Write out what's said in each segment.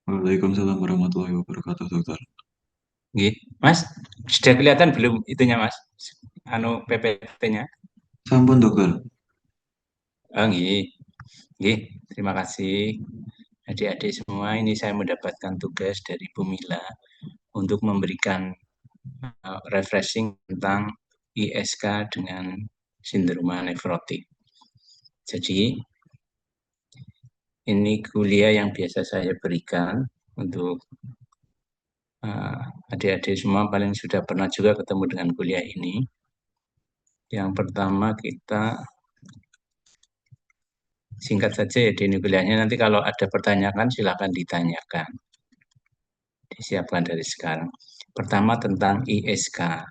Waalaikumsalam warahmatullahi wabarakatuh, dokter. Nggih. Mas, sudah kelihatan belum itunya, Mas? PPT-nya? Sampun, dokter. Oh, nggih. Nggih, terima kasih. Adik-adik semua, ini saya mendapatkan tugas dari Bu Mila untuk memberikan refreshing tentang ISK dengan sindroma nefrotik. Jadi, ini kuliah yang biasa saya berikan untuk adik-adik semua paling sudah pernah juga ketemu dengan kuliah ini. Yang pertama kita singkat saja ya di kuliahnya, nanti kalau ada pertanyaan silakan ditanyakan. Disiapkan dari sekarang. Pertama tentang ISK.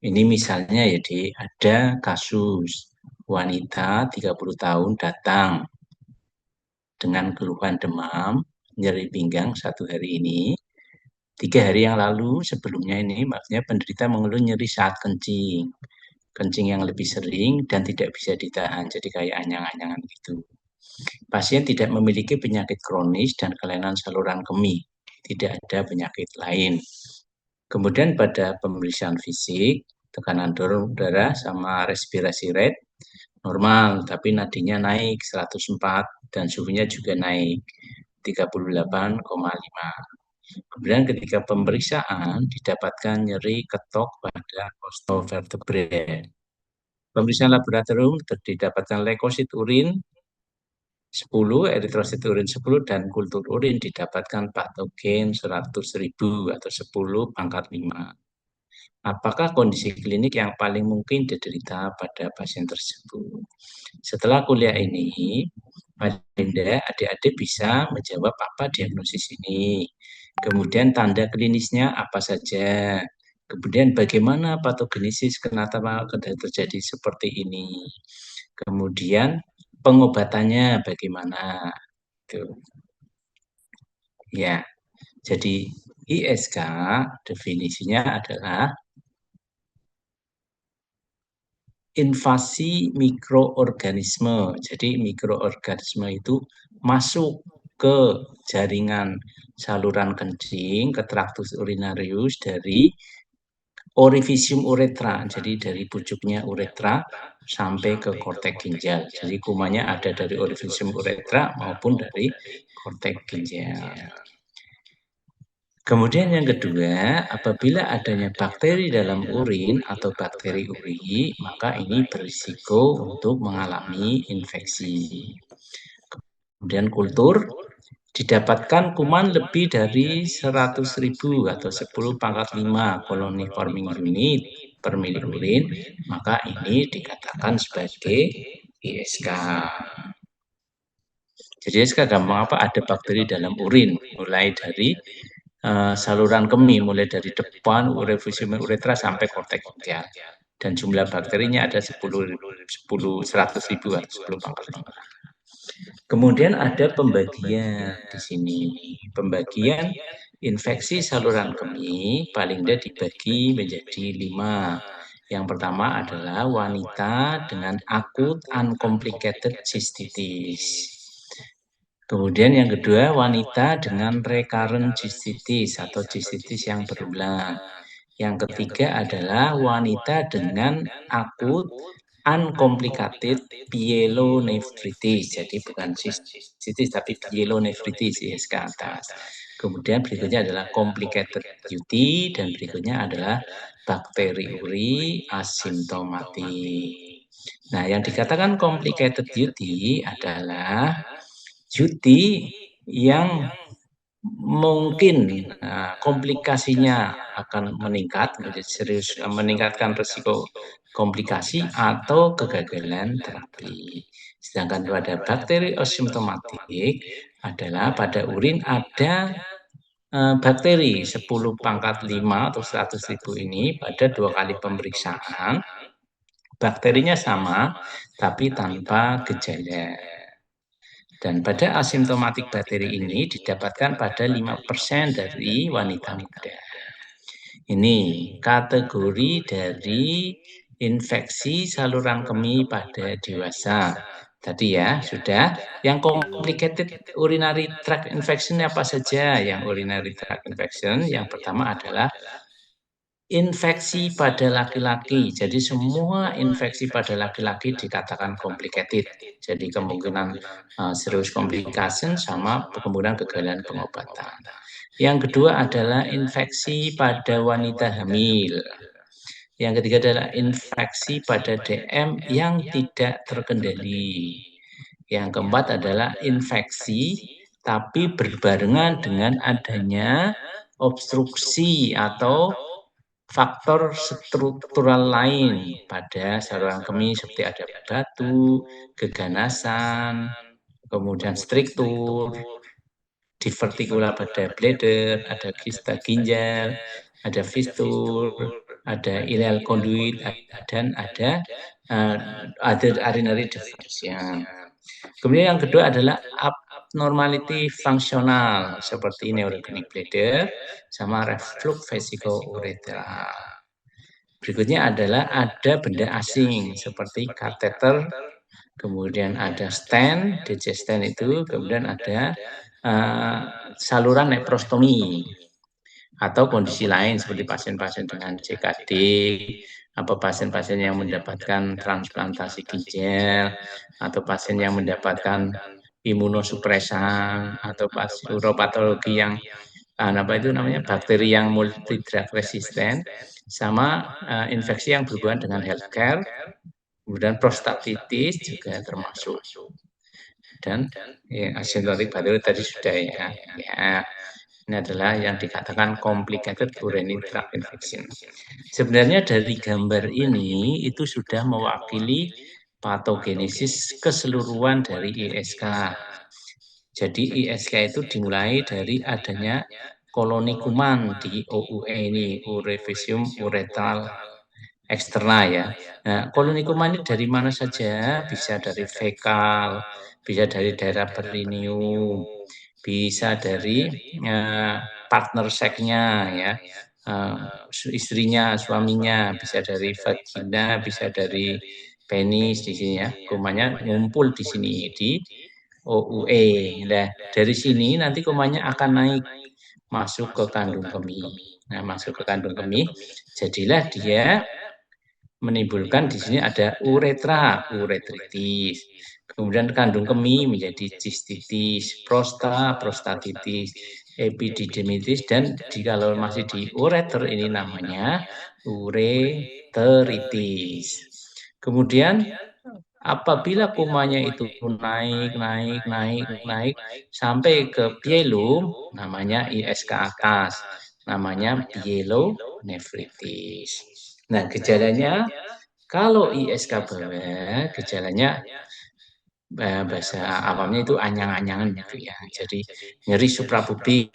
Ini misalnya ya ada kasus wanita 30 tahun datang dengan keluhan demam, nyeri pinggang 1 hari ini. 3 hari yang lalu sebelumnya ini maksudnya penderita mengeluh nyeri saat kencing. Kencing yang lebih sering dan tidak bisa ditahan, jadi kayak anyang-anyangan gitu. Pasien tidak memiliki penyakit kronis dan kelainan saluran kemih, tidak ada penyakit lain. Kemudian pada pemeriksaan fisik, tekanan darah sama respirasi rate normal, tapi nadinya naik 104 dan suhunya juga naik 38,5. Kemudian ketika pemeriksaan didapatkan nyeri ketok pada osteovertebrae. Pemeriksaan laboratorium didapatkan leukosit urin 10, eritrosit urin 10, dan kultur urin didapatkan patogen 100.000 atau 10 pangkat 5. Apakah kondisi klinik yang paling mungkin diderita pada pasien tersebut? Setelah kuliah ini, Anda adik-adik bisa menjawab apa diagnosis ini. Kemudian tanda klinisnya apa saja. Kemudian bagaimana patogenesis kenapa terjadi seperti ini. Kemudian pengobatannya bagaimana. Tuh. Ya, jadi ISK definisinya adalah invasi mikroorganisme. Jadi mikroorganisme itu masuk ke jaringan saluran kencing, ke traktus urinarius dari orificium uretra. Jadi dari pucuknya uretra sampai ke kortek ginjal. Jadi kumannya ada dari orificium uretra maupun dari kortek ginjal. Kemudian yang kedua, apabila adanya bakteri dalam urin atau bakteri uri, maka ini berisiko untuk mengalami infeksi. Kemudian kultur, didapatkan kuman lebih dari 100.000 atau 10 pangkat 5 koloni forming unit per mili urin, maka ini dikatakan sebagai ISK. Jadi ISK gampang apa? Ada bakteri dalam urin, mulai dari saluran kemih, mulai dari depan orificium uretra sampai kortek ginjal. Dan jumlah bakterinya ada 100.000 atau 10 pangkat 5. Kemudian ada pembagian di sini. Pembagian infeksi saluran kemih paling tidak dibagi menjadi 5. Yang pertama adalah wanita dengan akut uncomplicated cystitis. Kemudian yang kedua, wanita dengan recurrent cystitis atau cystitis yang berulang. Yang ketiga adalah wanita dengan akut uncomplicated pyelonefritis. Jadi bukan cystitis tapi pyelonefritis ke atas. Kemudian berikutnya adalah complicated UT dan berikutnya adalah bakteri uri asimptomatik. Nah, yang dikatakan complicated UT adalah UT yang mungkin komplikasinya akan meningkat menjadi serius, meningkatkan risiko komplikasi atau kegagalan terapi. Sedangkan pada bakteri asimptomatik adalah pada urin ada bakteri 10 pangkat 5 atau 100.000 ini pada 2 kali pemeriksaan bakterinya sama tapi tanpa gejala. Dan pada asimptomatik bakteri ini didapatkan pada 5% dari wanita muda. Ini kategori dari infeksi saluran kemih pada dewasa. Tadi ya, sudah. Yang complicated urinary tract infection apa saja? Yang urinary tract infection, yang pertama adalah infeksi pada laki-laki. Jadi semua infeksi pada laki-laki dikatakan complicated. Jadi kemungkinan serius complication sama kemungkinan kegagalan pengobatan. Yang kedua adalah infeksi pada wanita hamil. Yang ketiga adalah infeksi pada DM yang tidak terkendali. Yang keempat adalah infeksi tapi berbarengan dengan adanya obstruksi atau faktor struktural lain pada saluran kemih seperti ada batu, keganasan, kemudian struktur, divertikula pada bladder, ada kista ginjal, ada fistur, ada ileal conduit, dan ada other urinary diversion. Kemudian yang kedua adalah abnormality fungsional seperti neurogenic bladder sama reflux vesicoureteral. Berikutnya adalah ada benda asing seperti kateter, kemudian ada stent, DJ stent itu, kemudian ada saluran nephrostomy atau kondisi lain seperti pasien-pasien dengan CKD, apa pasien-pasien yang mendapatkan transplantasi ginjal, atau pasien yang mendapatkan imunosupresan, atau pasien uropatologi yang apa itu namanya bakteri yang multi drug resistant, sama infeksi yang berhubungan dengan healthcare, kemudian prostatitis juga termasuk. Dan asymptomatic bakteri tadi sudah ya. Ini adalah yang dikatakan complicated urinary tract infection. Sebenarnya dari gambar ini itu sudah mewakili patogenesis keseluruhan dari ISK. Jadi ISK itu dimulai dari adanya koloni kuman di OUE ini, Urevisium uretral eksterna ya. Nah, koloni kuman ini dari mana saja? Bisa dari fekal, bisa dari daerah perineum, bisa dari partner seksnya ya, istrinya, suaminya, bisa dari vagina, bisa dari penis di sini ya. Kumannya ngumpul di sini di OUE. Nah, dari sini nanti kumannya akan naik masuk ke kandung kemih. Nah, masuk ke kandung kemih, jadilah dia menimbulkan di sini ada uretra, uretritis. Kemudian kandung kemih menjadi cistitis, prostatitis, epididymitis, dan kalau masih di ureter ini namanya ureteritis. Kemudian apabila kumanya itu naik sampai ke pielum, namanya ISK atas, namanya pielonefritis. Nah, gejalanya kalau ISK bawah, gejalanya bahasa awamnya itu anyang-anyangan gitu ya. Jadi nyeri suprapubik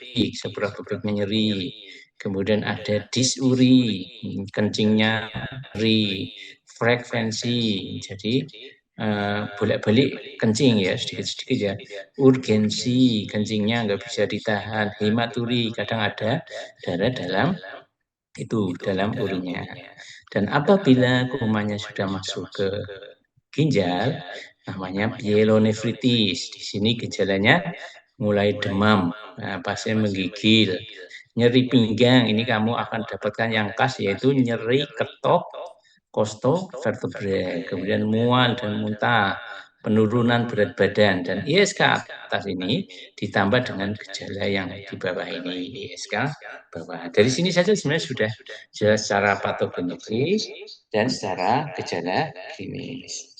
nyeri. Kemudian ada disuri, kencingnya nyeri, frekuensi. Jadi bolak-balik kencing ya, sedikit-sedikit ya. Urgensi, kencingnya nggak bisa ditahan. Hematuri, kadang ada darah dalam dalam urinnya. Dan apabila kumanya sudah masuk ke ginjal, namanya pielonefritis. Di sini gejalanya mulai demam, pasien menggigil, nyeri pinggang. Ini kamu akan dapatkan yang khas yaitu nyeri ketok costovertebrae, kemudian mual dan muntah, penurunan berat badan, dan ISK atas ini ditambah dengan gejala yang di bawah ini, ISK bawah. Dari sini saja sebenarnya sudah jelas secara patogenesis dan secara gejala klinis.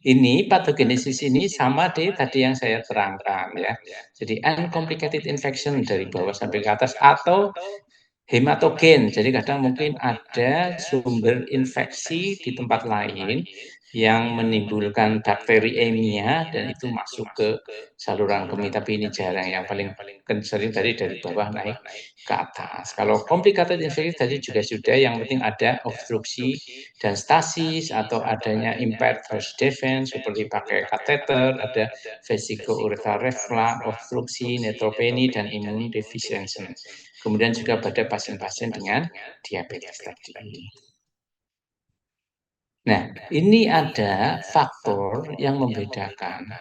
Ini patogenesis ini sama deh tadi yang saya terangkan ya. Jadi uncomplicated infection dari bawah sampai ke atas atau hematogen. Jadi kadang mungkin ada sumber infeksi di tempat lain yang menimbulkan bakteriemia dan itu masuk ke saluran kemih, tapi ini jarang. Yang paling sering dari bawah naik ke atas. Kalau complicated infection tadi juga sudah, yang penting ada obstruksi dan stasis atau adanya impaired first defense seperti pakai kateter, ada vesicoureteral reflux, obstruksi, neutropenia, dan immune deficiency. Kemudian juga pada pasien-pasien dengan diabetes tadi. Nah, ini ada faktor yang membedakan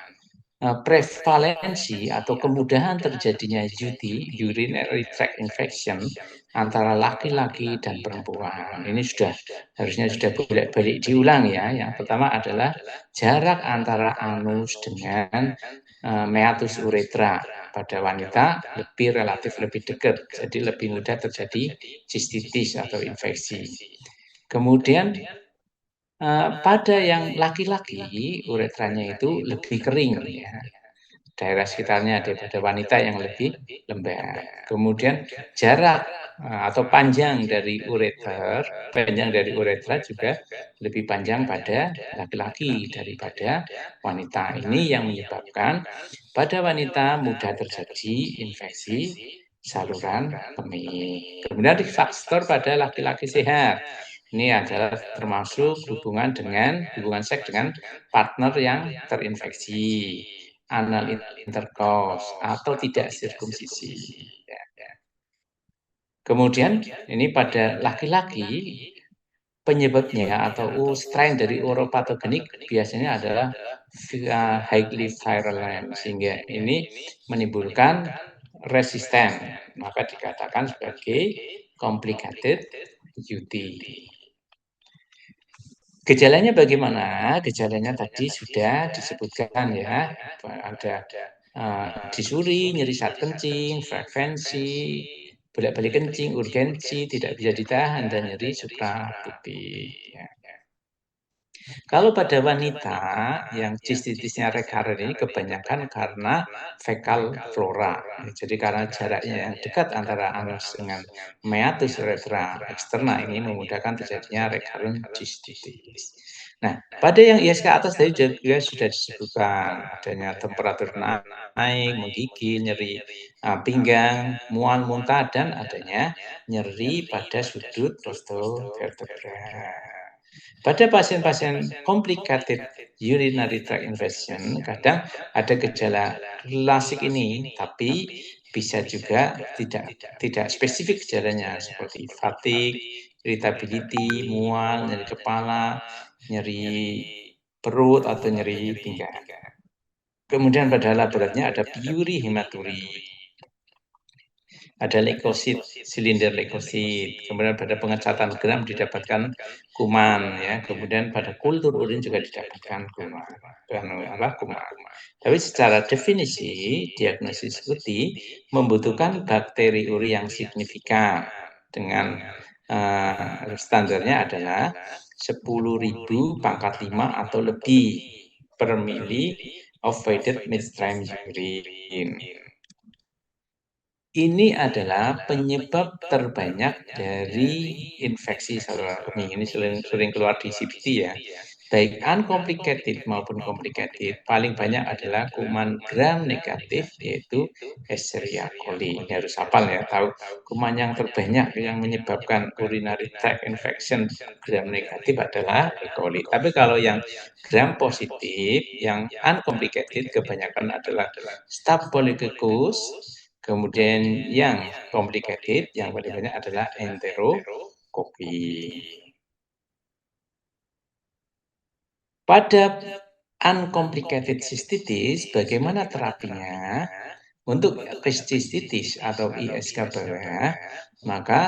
prevalensi atau kemudahan terjadinya UTI, urinary tract infection, antara laki-laki dan perempuan. Ini harusnya sudah bolak-balik diulang ya. Yang pertama adalah jarak antara anus dengan meatus uretra. Pada wanita relatif lebih dekat, jadi lebih mudah terjadi sistitis atau infeksi. Kemudian pada yang laki-laki uretranya itu lebih kering ya, daerah sekitarnya daripada wanita yang lebih lembab. Kemudian jarak atau panjang dari uretra juga lebih panjang pada laki-laki daripada wanita. Ini yang menyebabkan pada wanita mudah terjadi infeksi saluran kemih. Kemudian faktor pada laki-laki sehat. Ini adalah termasuk hubungan seks dengan partner yang terinfeksi, anal intercourse atau tidak sirkumsisi. Kemudian ini pada laki-laki penyebabnya atau strain dari uropatogenik biasanya adalah highly virulent, sehingga ini menimbulkan resisten, maka dikatakan sebagai complicated UTI. Gejalanya bagaimana? Gejalanya tadi sudah disebutkan ya, ada disuri, nyeri saat kencing, frekuensi, bolak-balik kencing, urgensi, tidak bisa ditahan, dan nyeri suprapupik. Ya. Kalau pada wanita yang sistitisnya recurrent ini kebanyakan karena fekal flora. Jadi karena jaraknya yang dekat antara anus dengan meatus uretra eksterna ini memudahkan terjadinya recurrent cystitis. Nah, pada yang ISK atas tadi juga sudah disebutkan adanya temperatur naik, menggigil, nyeri pinggang, mual muntah, dan adanya nyeri pada sudut prostovertebra. Pada pasien-pasien complicated urinary tract infection, kadang ada gejala klasik ini, tapi bisa juga tidak spesifik gejalanya seperti fatigue, irritability, mual, nyeri kepala, nyeri perut atau nyeri pinggang. Kemudian pada laboratoriumnya ada piuri hematuri, ada leukosit, silinder leukosit. Kemudian pada pengecatan gram didapatkan kuman ya. Kemudian pada kultur urin juga didapatkan kuman. Tapi secara definisi diagnosis UTI membutuhkan bakteri uri yang signifikan dengan standarnya adalah 10.000 pangkat 5 atau lebih per mili of faded midstream urine. Ini adalah penyebab terbanyak dari infeksi saluran kemih. Ini sering keluar di CBT ya. Baik uncomplicated maupun complicated, paling banyak adalah kuman gram negatif, yaitu Escherichia coli. Ini harus hafal ya, tahu kuman yang terbanyak yang menyebabkan urinary tract infection gram negatif adalah E. coli. Tapi kalau yang gram positif, yang uncomplicated kebanyakan adalah Staphylococcus. Kemudian yang complicated, yang paling banyak adalah enterokoki. Pada uncomplicated cystitis, bagaimana terapinya? Untuk cystitis atau ISK bawah, maka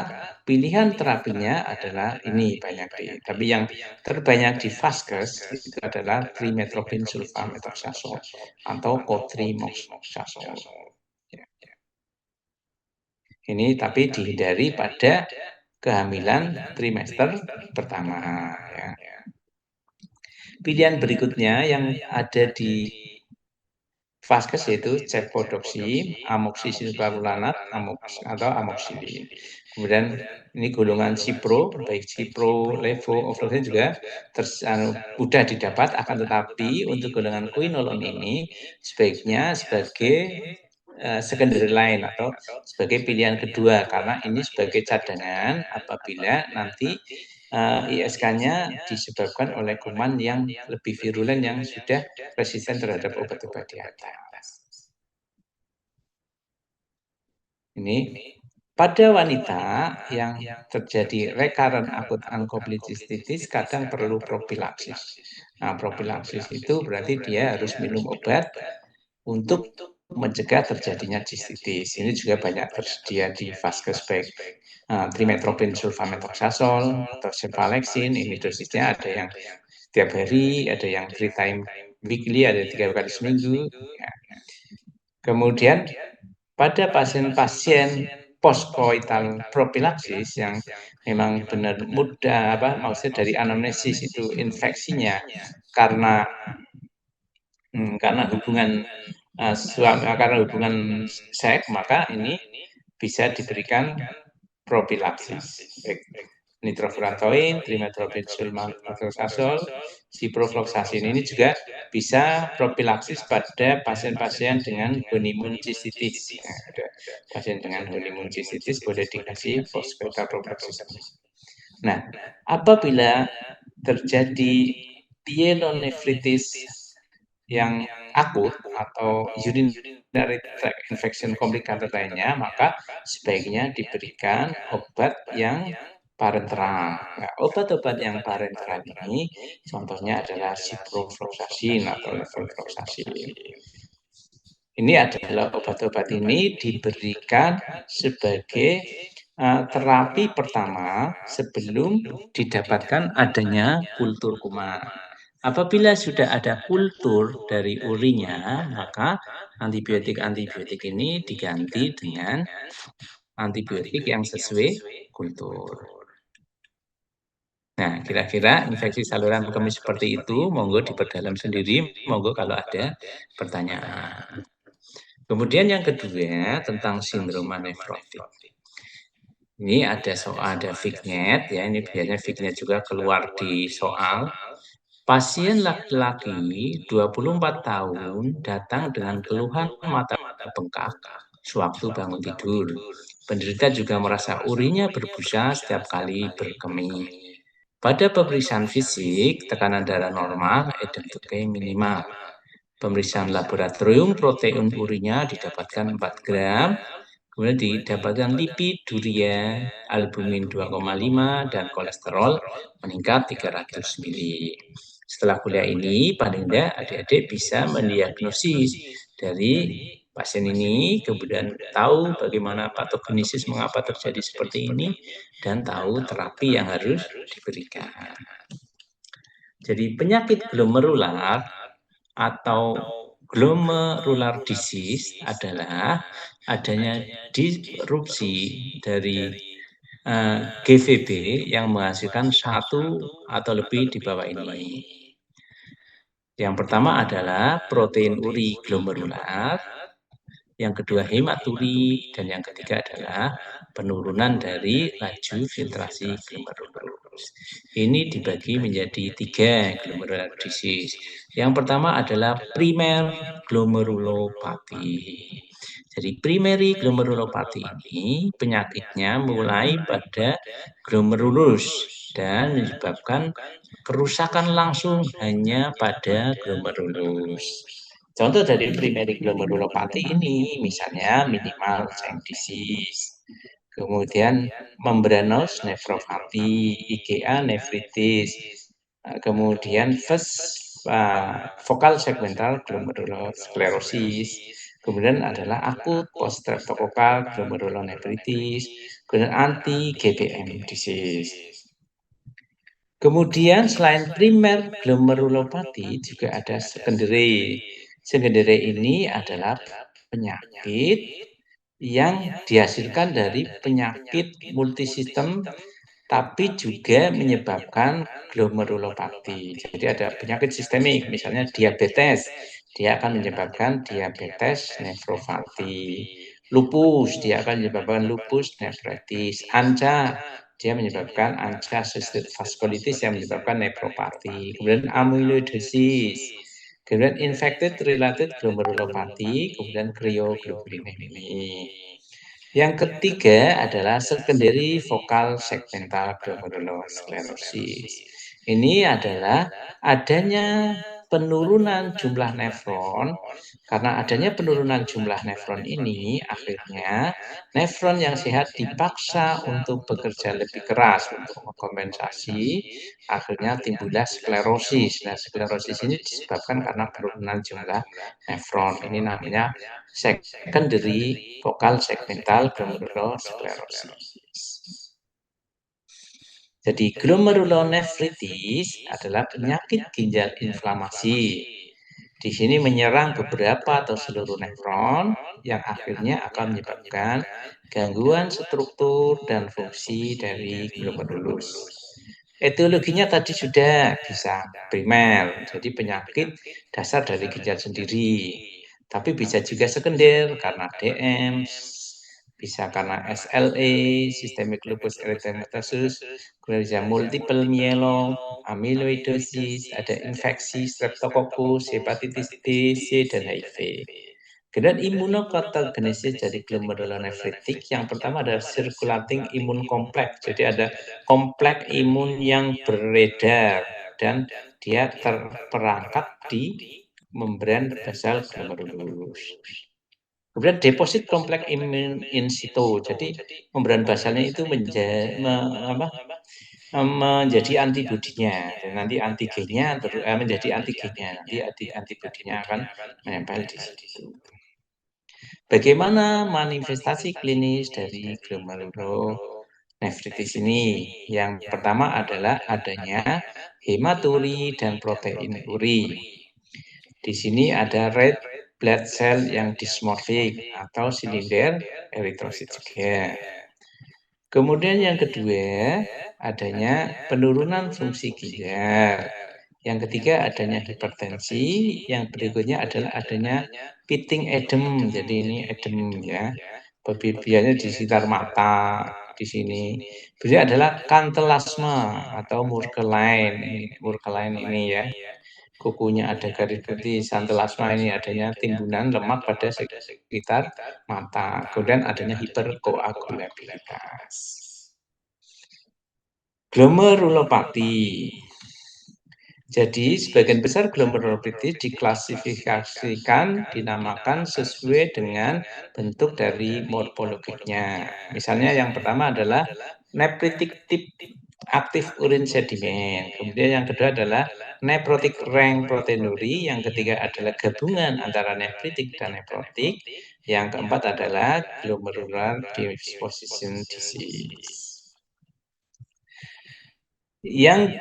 pilihan terapinya adalah ini banyak tapi yang terbanyak di Vaskes itu adalah trimetoprim sulfamethoxazole atau cotrimoxazole. Ini tapi dihindari pada kehamilan trimester pertama. Ya. Pilihan berikutnya yang ada di Vaskes yaitu cefpodoxim, amoxicillin clavulanat, atau amoxicillin. Kemudian ini golongan cipro, baik cipro, levo, ofloxacin juga mudah didapat, akan tetapi untuk golongan quinolone ini sebaiknya sebagai secondary line atau sebagai pilihan kedua karena ini sebagai cadangan apabila nanti ISK-nya disebabkan oleh kuman yang lebih virulen yang sudah resisten terhadap obat-obat di atas. Ini Pada wanita yang terjadi recurrent akut uncompleted cystitis kadang perlu propilaksis. Nah, propilaksis itu berarti dia harus minum obat untuk mencegah terjadinya cystitis. Ini juga banyak tersedia di vaskes baik trimetoprim sulfamethoxazole atau cephalexin. Ini dosisnya ada yang setiap hari, ada yang 3 time weekly, ada 3 kali seminggu. Ya. Kemudian pada pasien-pasien postkoital propilaksis yang memang benar mudah maksudnya dari anamnesis itu infeksinya karena karena hubungan seks, maka ini bisa diberikan propilaksis baik nitrofurantoin, trimetoprim sulfamethoxazole, ciprofloxacin ini juga bisa propilaksis pada pasien-pasien dengan honeymoon cystitis. Nah, ada pasien dengan honeymoon cystitis boleh dikasih postcoital propilaksis. Nah, apabila terjadi pyelonefritis yang akut atau urinary tract infection complicated lainnya, maka sebaiknya diberikan obat yang parenteral. Nah, obat-obat yang parenteral ini contohnya adalah ciprofloxacin atau levofloxacin. Ini adalah obat-obat ini diberikan sebagai terapi pertama sebelum didapatkan adanya kultur kuman. Apabila sudah ada kultur dari urinya, maka antibiotik-antibiotik ini diganti dengan antibiotik yang sesuai kultur. Nah, kira-kira infeksi saluran kemih seperti itu, monggo diperdalam sendiri, monggo kalau ada pertanyaan. Kemudian yang kedua tentang sindrom nefrotik. Ini ada vignet ya, ini biasanya vignet juga keluar di soal. Pasien laki-laki 24 tahun datang dengan keluhan mata bengkak sewaktu bangun tidur. Penderita juga merasa urinya berbusa setiap kali berkemih. Pada pemeriksaan fisik, tekanan darah normal, edem tokay minimal. Pemeriksaan laboratorium protein urinya didapatkan 4 gram, kemudian didapatkan lipiduria, albumin 2,5, dan kolesterol meningkat 300 mili. Setelah kuliah ini, paling tidak adik-adik bisa mendiagnosis dari pasien ini, kemudian tahu bagaimana patogenesis mengapa terjadi seperti ini, dan tahu terapi yang harus diberikan. Jadi penyakit glomerular atau glomerular disease adalah adanya disrupsi dari GVB yang menghasilkan satu atau lebih di bawah ini. Yang pertama adalah protein uri glomerular, yang kedua hematuri, dan yang ketiga adalah penurunan dari laju filtrasi glomerulus. Ini dibagi menjadi 3 glomerular disease. Yang pertama adalah primer glomerulopathy. Jadi primary glomerulopathy ini penyakitnya mulai pada glomerulus dan menyebabkan kerusakan langsung hanya pada glomerulus. Contoh dari primary glomerulopathy ini misalnya minimal chain disease, kemudian membranous nephropathy, IgA nephritis, kemudian focal segmental glomerulosclerosis, kemudian adalah akut post-streptococcal glomerulonefritis, kemudian anti-GBM disease. Kemudian selain primer glomerulopathy juga ada secondary. Secondary ini adalah penyakit yang dihasilkan dari penyakit multisistem tapi juga menyebabkan glomerulopathy. Jadi ada penyakit sistemik, misalnya diabetes, dia akan menyebabkan diabetes nefropati. Lupus, dia akan menyebabkan lupus nephritis. ANCA, dia menyebabkan ANCA cystic vasculitis yang menyebabkan nefropati. Kemudian amyloidosis, kemudian infected related glomerulopathy, kemudian cryoglobulinemia. Yang ketiga adalah secondary focal segmental glomerulosclerosis. Ini adalah adanya penurunan jumlah nefron. Karena adanya penurunan jumlah nefron ini, akhirnya nefron yang sehat dipaksa untuk bekerja lebih keras untuk mengkompensasi, akhirnya timbullah sklerosis. Nah, sklerosis ini disebabkan karena penurunan jumlah nefron. Ini namanya secondary focal segmental glomerulosclerosis. Jadi glomerulonefritis adalah penyakit ginjal inflamasi. Di sini menyerang beberapa atau seluruh nefron yang akhirnya akan menyebabkan gangguan struktur dan fungsi dari glomerulus. Etiologinya tadi sudah bisa primer, jadi penyakit dasar dari ginjal sendiri. Tapi bisa juga sekunder karena DM, bisa karena SLE, systemic lupus erythematosus, kemudian bisa multiple myeloma, amyloidosis, ada infeksi streptococcus, hepatitis B, C, dan HIV. Kemudian imunopatogenesis dari glomerulonefritik yang pertama adalah circulating immune complex. Jadi ada kompleks imun yang beredar dan dia terperangkap di membran basal glomerulus. Kemudian deposit kompleks imun in situ. Jadi membran basalnya itu menjadi antibodinya. Dan nanti antigennya menjadi antigennya. Nanti antibodinya akan menempel di situ. Bagaimana manifestasi klinis dari glomerulonefritis ini? Yang pertama adalah adanya hematuri dan protein uri. Di sini ada red blood cell yang dysmorphic atau silinder eritrosit juga. Kemudian yang kedua, adanya penurunan fungsi ginjal. Yang ketiga, adanya hipertensi. Yang berikutnya adalah adanya pitting edem. Jadi ini edem ya. Biasanya di sekitar mata di sini. Berikutnya adalah kantelasma atau Murkeline ini ya. Kukunya ada garis putih, santelasma ini adanya timbunan lemak pada sekitar mata. Kemudian adanya hiperkoagulabilitas. Glomerulopati. Jadi, sebagian besar glomerulopati diklasifikasikan, dinamakan sesuai dengan bentuk dari morfologiknya. Misalnya yang pertama adalah nephritic tip aktif urin sedimen. Kemudian yang kedua adalah nephrotic ring proteinuri. Yang ketiga adalah gabungan antara nephritic dan nephrotic. Yang keempat adalah glomerular disposition disease. Yang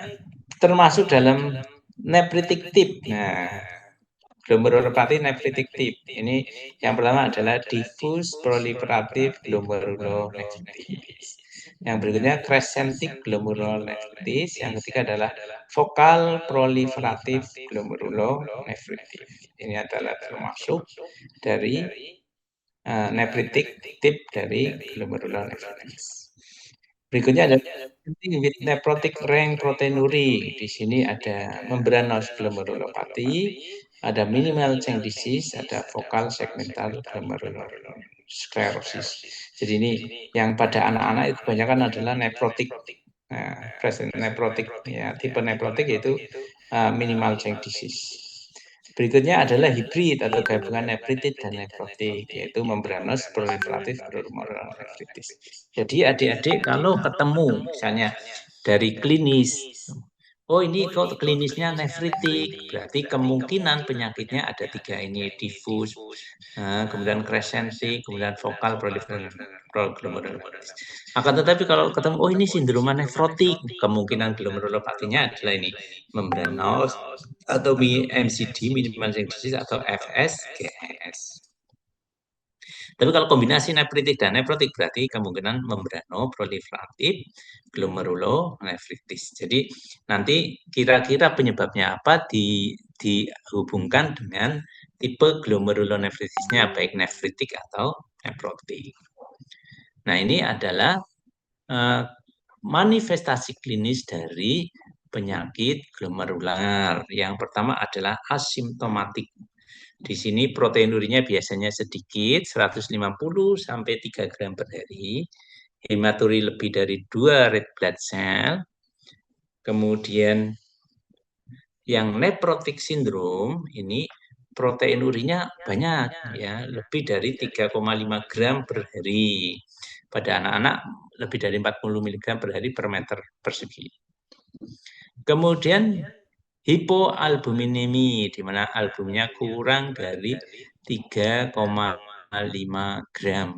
termasuk dalam nephritic tip. Nah, glomerulopati nephritic tip. Ini yang pertama adalah diffuse proliferative glomerulonefritis. Yang berikutnya crescentic glomerulonefritis. Yang ketiga adalah focal proliferative glomerulonefritis. Ini adalah termasuk dari nephritic tip dari glomerulonefritis. Berikutnya ada with nephrotic ring proteinuri. Di sini ada membranous glomerulopati, ada minimal change disease, ada focal segmental glomerulosclerosis. Jadi ini yang pada anak-anak itu kebanyakan adalah nephrotic. Nah, nephrotic ya, tipe nephrotic yaitu minimal change disease. Berikutnya adalah hibrid atau gabungan nephritic dan nephrotic, yaitu membranous proliferative glomerulonefritis. Jadi adik-adik kalau ketemu misalnya dari klinis, oh ini kok klinisnya nefritik, berarti kemungkinan penyakitnya ada tiga ini, diffuse, kemudian crescentic, kemudian focal proliferative glomerulopati. Akan tetapi kalau ketemu, oh ini sindroma nefrotik, kemungkinan glomerulopatinya adalah ini, membranous atau MCD, minimal change disease atau FSGS. Tapi kalau kombinasi nephritic dan nephrotic berarti kemungkinan membranoproliferatif glomerulonefritis. Jadi nanti kira-kira penyebabnya apa dihubungkan dengan tipe glomerulonefritisnya baik nephritic atau nephrotic. Nah, ini adalah manifestasi klinis dari penyakit glomerular. Yang pertama adalah asimptomatik. Di sini proteinurinya biasanya sedikit, 150 sampai 3 gram per hari. Hematuri lebih dari 2 red blood cell. Kemudian Yang nephrotic syndrome ini protein urinya banyak ya, lebih dari 3,5 gram per hari. Pada anak-anak lebih dari 40 mg per hari per meter persegi. Kemudian hipoalbuminemi, di mana albumnya kurang dari 3,5 gram.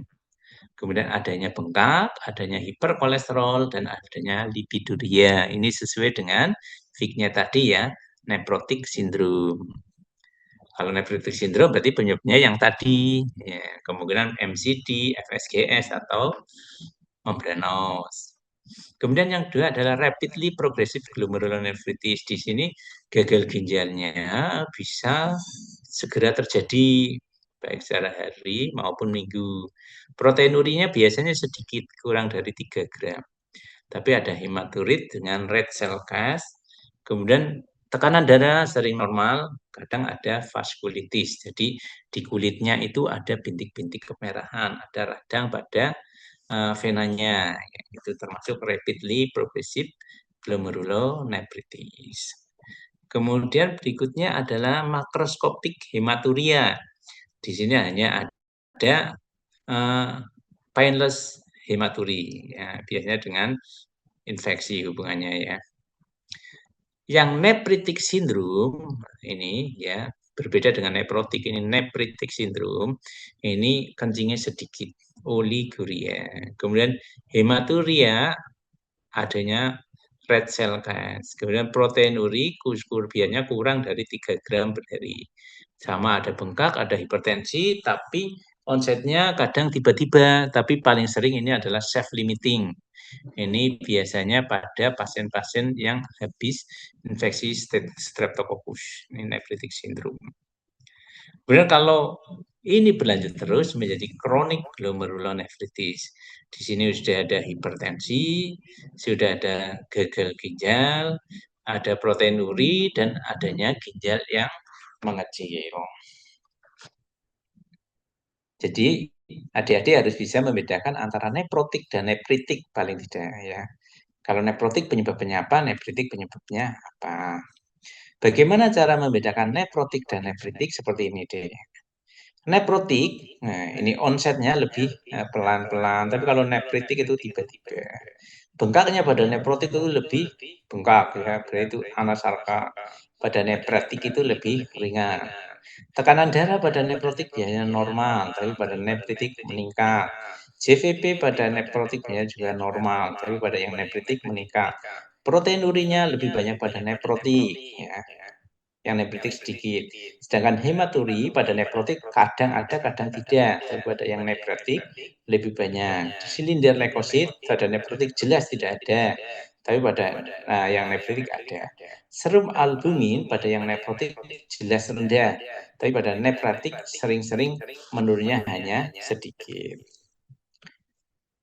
Kemudian adanya bengkak, adanya hiperkolesterol, dan adanya lipiduria. Ini sesuai dengan fignya tadi ya, nephrotic syndrome. Kalau nephrotic syndrome berarti penyebabnya yang tadi, ya, kemungkinan MCD, FSGS, atau membranos. Kemudian yang kedua adalah rapidly progressive glomerulonephritis. Di sini gagal ginjalnya bisa segera terjadi baik secara hari maupun minggu. Proteinurinya biasanya sedikit, kurang dari 3 gram. Tapi ada hematurit dengan red cell count. Kemudian tekanan darah sering normal, kadang ada vaskulitis. Jadi di kulitnya itu ada bintik-bintik kemerahan, ada radang pada venanya, itu termasuk rapidly progressive glomerulonephritis. Kemudian berikutnya adalah makroskopik hematuria. Di sini hanya ada painless hematuri, ya, biasanya dengan infeksi hubungannya ya. Yang nephritic syndrome ini ya berbeda dengan nephrotic, ini nephritic syndrome ini kencingnya sedikit, oliguria. Kemudian hematuria adanya red cell count. Kemudian protein uri kurbiannya kurang dari 3 gram per hari. Sama ada bengkak, ada hipertensi, tapi onsetnya kadang tiba-tiba, tapi paling sering ini adalah self-limiting. Ini biasanya pada pasien-pasien yang habis infeksi Streptococcus, ini nephritic syndrome. Kemudian kalau ini berlanjut terus menjadi chronic glomerulonephritis. Di sini sudah ada hipertensi, sudah ada gagal ginjal, ada protein uri, dan adanya ginjal yang mengecil. Jadi adik-adik harus bisa membedakan antara nephrotic dan nephritic paling tidak ya. Kalau nephrotic penyebabnya apa, nephritic penyebabnya apa. Bagaimana cara membedakan nephrotic dan nephritic seperti ini deh. Nephrotic, nah ini onsetnya lebih pelan-pelan, tapi kalau nephritic itu tiba-tiba. Bengkaknya pada nephrotic itu lebih bengkak ya, berarti itu anasarka. Pada nephritic itu lebih ringan. Tekanan darah pada nephrotic biasanya normal, tapi pada nephritic meningkat. JVP pada nephrotic biasanya juga normal, tapi pada yang nephritic meningkat. Protein urinya lebih banyak pada nephrotic, ya, yang nephritic sedikit. Sedangkan hematuri pada nephrotic kadang ada, kadang tidak, tapi pada yang nephritic lebih banyak. Silinder leukosit pada nephrotic jelas tidak ada, tapi pada yang nephritic ada. Serum albumin pada yang nephrotic jelas rendah, tapi pada nephritic sering-sering menurunnya hanya sedikit.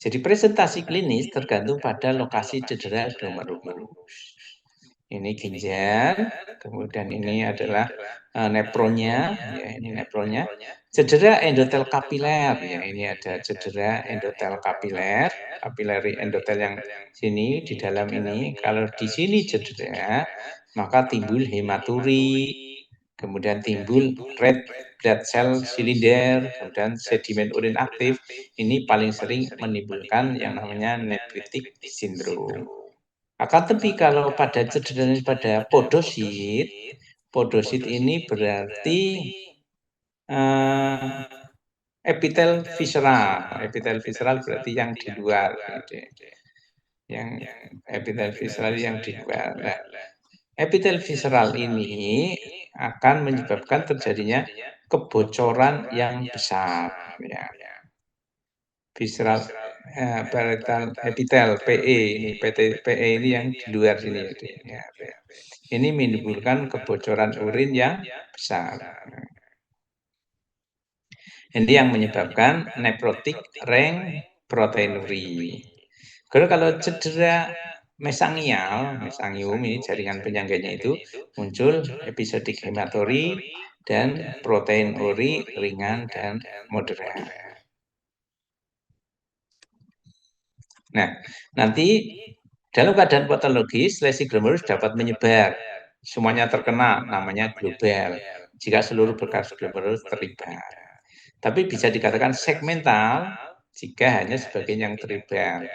Jadi presentasi klinis tergantung pada lokasi cedera glomerulus. Ini ginjal, kemudian ini adalah nephronnya, ya ini nephronnya. Cedera endotel kapiler, ya ini ada cedera endotel kapiler, kapilari endotel yang sini di dalam ini. Kalau di sini cedera, maka timbul hematuri, kemudian timbul red blood cell cylinder, kemudian sedimen urin aktif. Ini paling sering menimbulkan yang namanya nephritic syndrome. Akan tetapi kalau pada cedera pada podosit, podosit ini berarti epitel visceral. Epitel visceral berarti yang di luar. Yang epitel visceral yang di luar. Nah, epitel visceral ini akan menyebabkan terjadinya kebocoran yang besar. Ya. Visceral parietal epitel PE ini PE ini yang di luar sini ya. Ini menimbulkan kebocoran urin yang besar. Ini yang menyebabkan nephrotic ring proteinuri. Kalau cedera mesangium ini jaringan penyangganya itu muncul episodik hematori dan protein uri ringan dan moderat. Nah, nanti dalam keadaan patologis, lesi glomerulus dapat menyebar semuanya terkena, namanya global. Jika seluruh berkas glomerulus terlibat. Tapi bisa dikatakan segmental jika hanya sebagian yang terlibat,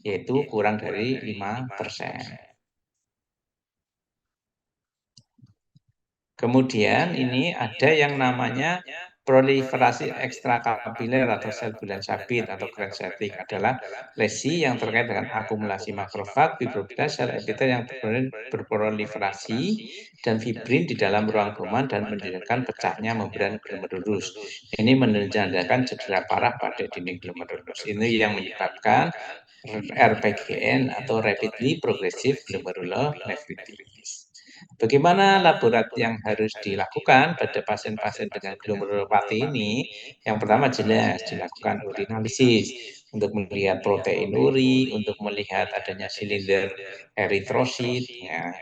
yaitu kurang dari 5%. Kemudian ini ada yang namanya proliferasi ekstrakapiler atau sel bulan sabit atau kraniocytic adalah lesi yang terkait dengan akumulasi makrofag, fibroblastik, sel epitel yang berproliferasi dan fibrin di dalam ruang Bowman dan menyebabkan pecahnya membran glomerulus. Ini menandakan cedera parah pada dinding glomerulus. Ini yang menyebabkan RPGN atau Rapidly Progressive Glomerulonephritis. Bagaimana laborat yang harus dilakukan pada pasien-pasien dengan glomerulopati ini? Yang pertama jelas dilakukan urinalisis untuk melihat protein uri, untuk melihat adanya silinder eritrosit. Ya.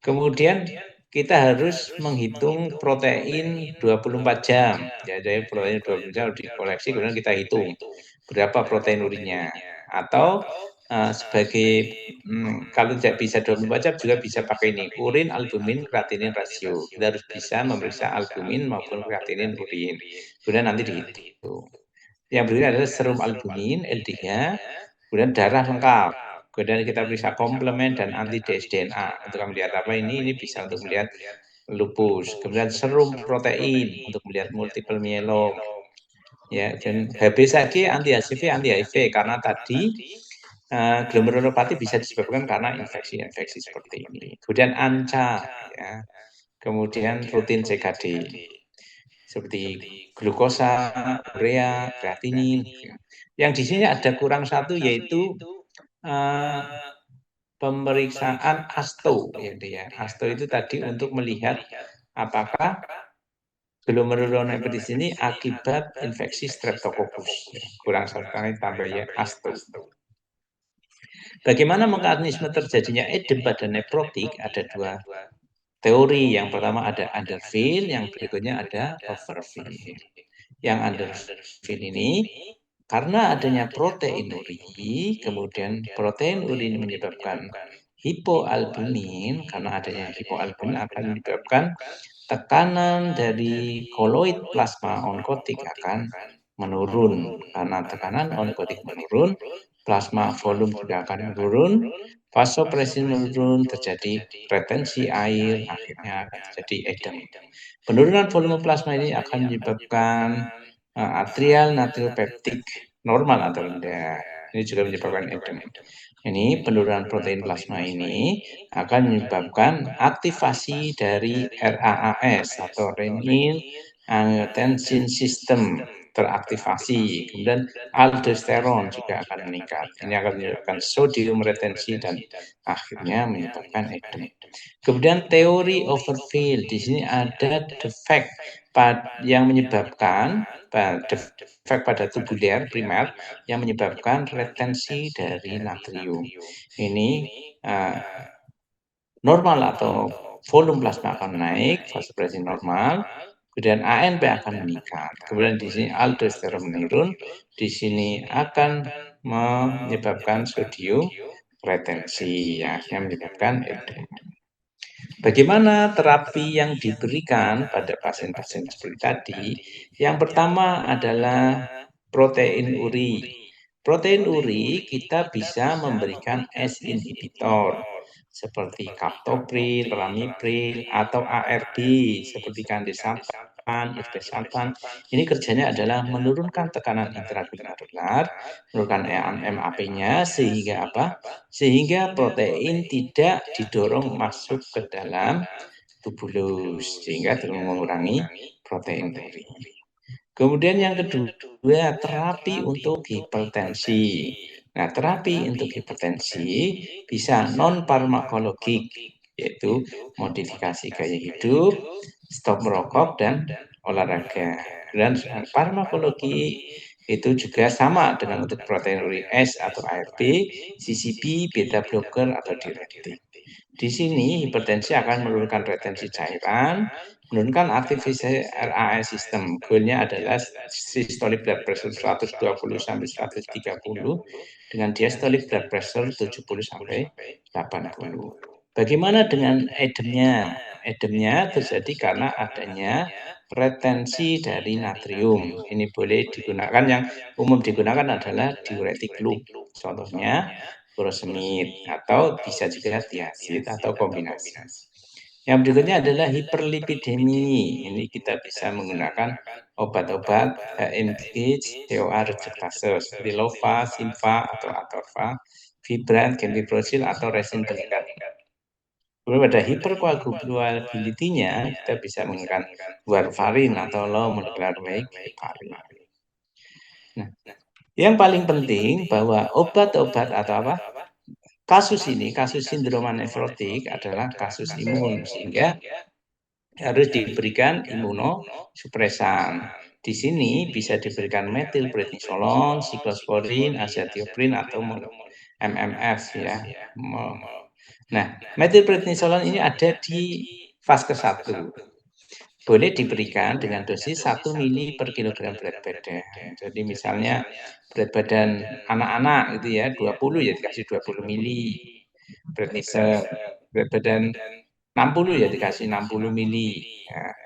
Kemudian kita harus menghitung protein 24 jam. Ya, jadi protein 24 jam dikoleksi, kemudian kita hitung berapa protein urinya. Atau sebagai kalau tidak bisa 24 jam juga bisa pakai ini, urin, albumin, kreatinin rasio. Kita harus bisa memeriksa albumin maupun kreatinin urin. Kemudian nanti dihitung. Yang berikutnya adalah serum albumin, LDH, kemudian darah lengkap. Kemudian kita periksa komplement dan anti dsDNA untuk melihat apa ini bisa untuk melihat lupus. Kemudian serum protein untuk melihat multiple myeloma. Ya, dan HBsAg, anti HCV, anti HIV karena tadi glomerulopati bisa disebabkan karena infeksi-infeksi seperti ini. Kemudian ANCA, ya. Kemudian rutin CKD seperti glukosa, urea, kreatinin. Yang di sini ada kurang satu yaitu pemeriksaan ASTO, ya. ASTO itu tadi untuk melihat apakah glomerulonephritis ini akibat infeksi streptococcus. Kurang satu kali tambah ya ASTO. Bagaimana mekanisme terjadinya edem pada nephrotik? Ada dua teori. Yang pertama ada underfill, yang berikutnya ada overfill. Yang underfill ini karena adanya protein uri, kemudian protein uri ini menyebabkan hipoalbumin, karena adanya hipoalbumin akan menyebabkan tekanan dari koloid plasma onkotik akan menurun. Karena tekanan onkotik menurun, plasma volume juga akan menurun, vasopresin menurun, terjadi retensi air, akhirnya akan terjadi edem. Penurunan volume plasma ini akan menyebabkan atrial natriopeptik normal atau rendah. Ini juga menyebabkan edem. Ini penurunan protein plasma ini akan menyebabkan aktivasi dari RAAS atau renin angiotensin system teraktivasi. Kemudian aldosteron juga akan meningkat. Ini akan menyebabkan sodium retensi dan akhirnya menyebabkan edem. Kemudian teori overfill, di sini ada defect yang menyebabkan defect pada tubuler primer yang menyebabkan retensi dari natrium. Ini normal atau volume plasma akan naik, vasopressin normal, kemudian ANP akan meningkat. Kemudian di sini aldosteron menurun, di sini akan menyebabkan sodium retensi, yang menyebabkan edem. Bagaimana terapi yang diberikan pada pasien-pasien seperti tadi? Yang pertama adalah protein uri. Protein uri kita bisa memberikan ACE inhibitor seperti captopril, ramipril, atau ARB seperti candesartan, irbesartan. Ini kerjanya adalah menurunkan tekanan intraglomerular, menurunkan MAP-nya sehingga apa? Sehingga protein tidak didorong masuk ke dalam tubulus sehingga mengurangi protein uri. Kemudian yang kedua, terapi untuk hipertensi. Nah, terapi untuk hipertensi bisa non-farmakologik, yaitu modifikasi gaya hidup, stop merokok, dan olahraga. Dan farmakologi itu juga sama dengan untuk protein uri S atau ARB, CCB, beta blocker, atau diuretik. Di sini hipertensi akan menurunkan retensi cairan, menurunkan aktivasi RAS sistem. Goalnya adalah systolic blood pressure 120 sampai 130 dengan diastolic blood pressure 70 sampai 80. Bagaimana dengan edemnya? Edemnya terjadi karena adanya retensi dari natrium. Ini boleh digunakan, yang umum digunakan adalah diuretik loop. Contohnya furosemid, atau bisa juga thiazid atau kombinasi. Yang berikutnya adalah hiperlipidemi. Ini kita bisa menggunakan obat-obat HMG, COA reduktase seperti Lova, Silva atau Atorva, Fibran, Gempiprosil atau resin peningkat. Kemudian pada hiperkoagulability-nya kita bisa menggunakan warfarin atau low molecular weight heparin. Nah, yang paling penting bahwa obat-obat atau apa? Kasus ini, kasus sindroma nefrotik adalah kasus imun, sehingga harus diberikan imunosupresan. Di sini bisa diberikan metilprednisolon, siklosporin, azathioprine atau MMF ya. Nah, metilprednisolon ini ada di fase 1. Boleh diberikan dengan dosis 1 mili per kilogram berat badan. Jadi misalnya berat badan anak-anak itu ya 20 ya dikasih 20 mili prednisol. Berat badan 60 ya dikasih 60 mili. Ya.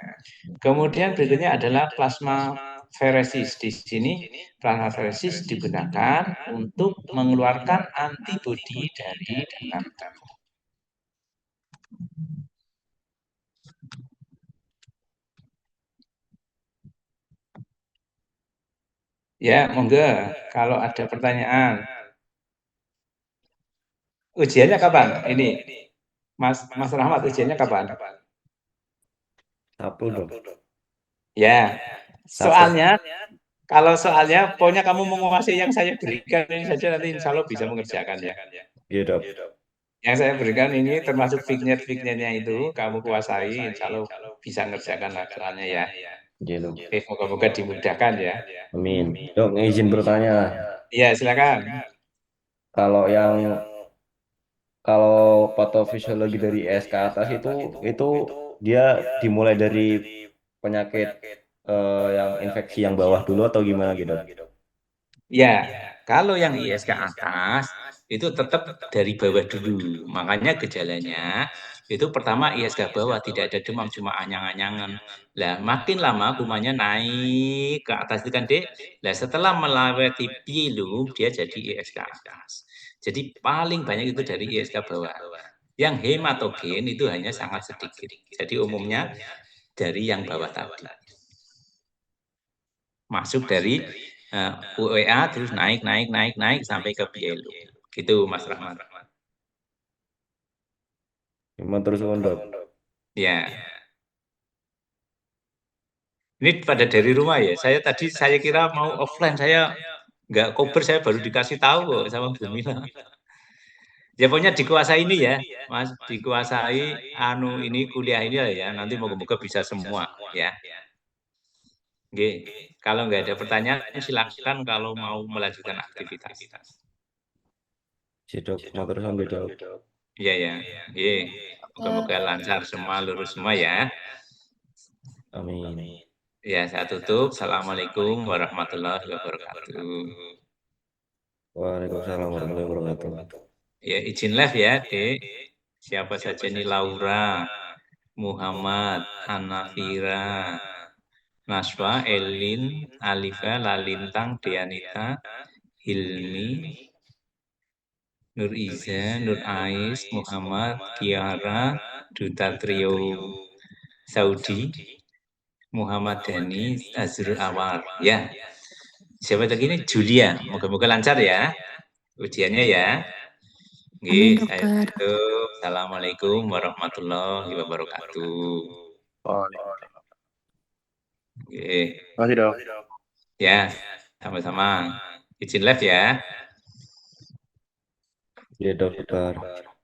Kemudian berikutnya adalah plasmaferesis. Di sini plasmaferesis digunakan untuk mengeluarkan antibodi dari dalam tubuh. Ya, monggo kalau ada pertanyaan. Ujiannya kapan? Ini, Mas Rahmat, ujiannya kapan? Sabtu dong. Ya, soalnya kalau soalnya pokoknya kamu menguasai yang saya berikan ini saja, nanti insya Allah bisa mengerjakan ya. Iya dok. Yang saya berikan ini termasuk vignet-vignetnya itu kamu kuasai, insya Allah bisa mengerjakan soalnya ya. Iya dok. Oke, moga-moga dimudahkan ya. Amin. Dok, izin bertanya. Iya, silakan. Kalau kalau patofisiologi dari S ke atas itu dia dimulai dari penyakit yang infeksi yang bawah dulu atau gimana gitu? Ya, kalau yang IS ke atas itu tetap dari bawah dulu. Makanya gejalanya itu pertama IS ke bawah, tidak ada demam, cuma anyang-anyangan. Lah makin lama kumannya naik ke atas itu kan, Dek. Lah setelah melewati pilu dia jadi IS ke atas. Jadi paling banyak itu dari IS ke bawah. Yang hematogen itu hanya sangat sedikit. Jadi umumnya dari yang bawah tadi. Masuk dari UEA terus naik sampai ke PLO. Gitu Mas Rahmat. Gimana terus dok? Ya. Ini pada dari rumah ya. Saya kira mau offline, saya nggak kober, saya baru dikasih tahu kok sama Bu Mila. Ya pokoknya dikuasai ini ya, Mas, dikuasai ini kuliah ini ya. Nanti moga-moga bisa semua ya. Oke. Kalau nggak ada pertanyaan silakan kalau mau melanjutkan aktivitas. Si dok, mau terus sampai dok. Iya ya. Iya. Moga-moga lancar semua, lurus semua ya. Amin. Ya, saya tutup. Assalamualaikum warahmatullahi wabarakatuh. Waalaikumsalam warahmatullahi wabarakatuh. Ya, izin live ya, Dek. Siapa saja ini? Laura, Muhammad, Anafira, Naswa, Elin, Alifa, Lalintang, Dianita, Hilmi, Nur Iza, Nur Ais, Muhammad, Kiara, Duta Trio, Saudi, Muhammad Dhani, Azrul Awar. Ya, siapa lagi ini? Julia. Moga-moga lancar ya ujiannya ya. Amin, Nggih, saya dokter. tutup. Assalamualaikum warahmatullahi wabarakatuh. Waalaikumsalam. Nggih. Terima kasih dok. Ya, sama-sama. Izin live ya. Iya dokter.